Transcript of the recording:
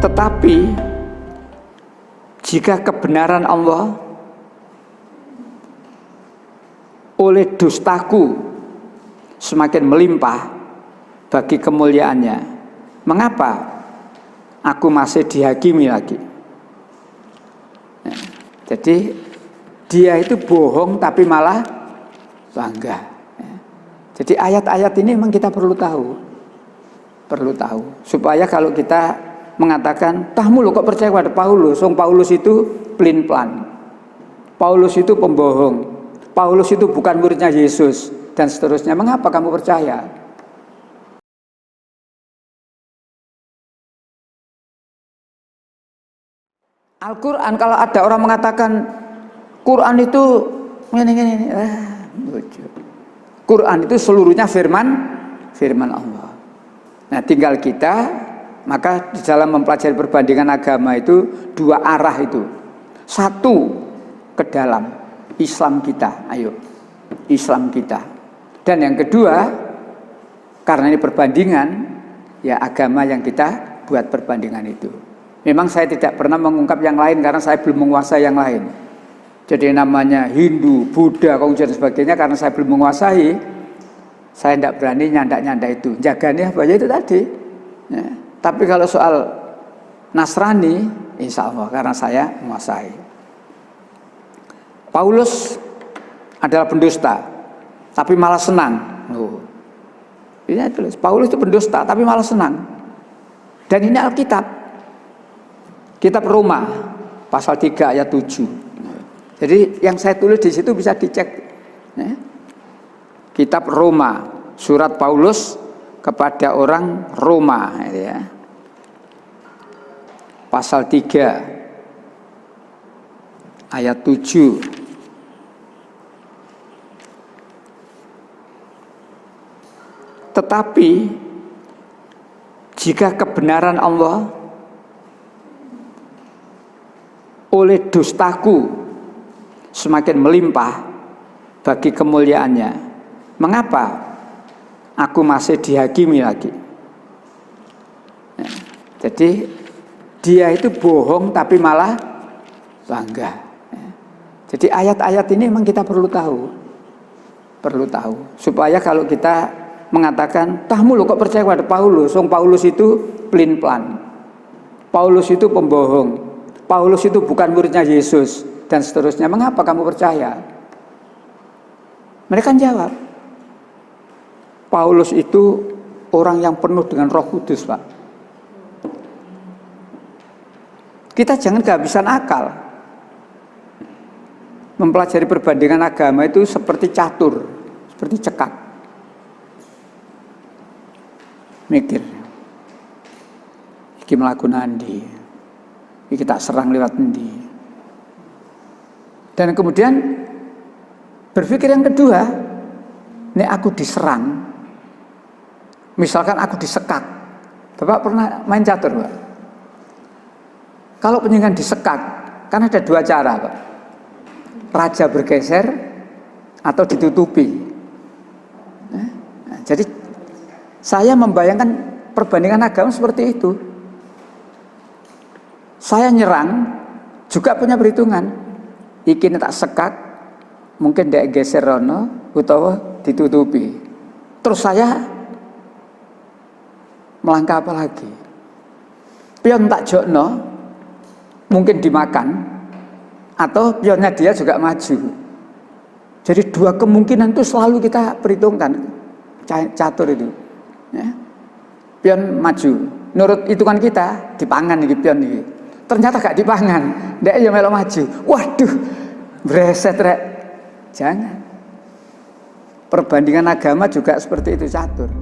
Tetapi jika kebenaran Allah oleh dustaku semakin melimpah bagi kemuliaannya, mengapa aku masih dihakimi lagi? Jadi dia itu bohong tapi malah bangga. Jadi ayat-ayat ini memang kita perlu tahu supaya kalau kita mengatakan tah mulu kok percaya pada Paulus, Paulus itu pelin-pelan, Paulus itu pembohong, Paulus itu bukan muridnya Yesus dan seterusnya, mengapa kamu percaya? Al-Quran, kalau ada orang mengatakan Quran itu ini, Quran itu seluruhnya firman Allah. Nah, tinggal kita, maka di dalam mempelajari perbandingan agama itu dua arah itu. Satu, ke dalam Islam kita, Islam kita. Dan yang kedua, karena ini perbandingan, ya agama yang kita buat perbandingan itu. Memang saya tidak pernah mengungkap yang lain karena saya belum menguasai yang lain. Jadi namanya Hindu, Buddha, Konghucu dan sebagainya, karena saya belum menguasai, saya tidak berani nyandak-nyandak itu. Jaganya apa ya itu tadi. Ya. Tapi kalau soal Nasrani, insya Allah karena saya menguasai. Paulus adalah pendusta, tapi malah senang. Ini tulis, Paulus itu pendusta, tapi malah senang. Dan ini Alkitab. Kitab Roma pasal 3 ayat 7. Jadi yang saya tulis di situ bisa dicek. Kitab Roma, surat Paulus kepada orang Roma, ya. Pasal 3 ayat 7. Tetapi jika kebenaran Allah oleh dustaku semakin melimpah bagi kemuliaannya, mengapa aku masih dihakimi lagi? Jadi dia itu bohong tapi malah bangga. Jadi ayat-ayat ini memang kita perlu tahu supaya kalau kita mengatakan tah mulu kok percaya pada Paulus, Paulus itu pelin-pelan, Paulus itu pembohong, Paulus itu bukan muridnya Yesus dan seterusnya, mengapa kamu percaya? Mereka jawab, Paulus itu orang yang penuh dengan Roh Kudus, Pak. Kita jangan kehabisan akal. Mempelajari perbandingan agama itu seperti catur, seperti cekak. Mikir, iki mlaku nandi, iki tak serang lewat endi. Dan kemudian berpikir yang kedua, nek aku diserang, misalkan aku disekak. Bapak pernah main catur, Pak? Kalau penyingan disekak, kan ada dua cara, Pak. Raja bergeser atau ditutupi. Nah, jadi saya membayangkan perbandingan agama seperti itu. Saya nyerang juga punya perhitungan. Iki tak sekak, mungkin dek geser rono utawa ditutupi. Terus saya melangkah apa lagi? Pion tak jokno, mungkin dimakan, atau pionnya dia juga maju. Jadi dua kemungkinan itu selalu kita perhitungkan. Catur itu. Ya. Pion maju, menurut hitungan kita dipangan nih pion ini. Ternyata gak dipangan, dia yang melo maju. Waduh, breset rek. Jangan. Perbandingan agama juga seperti itu, catur.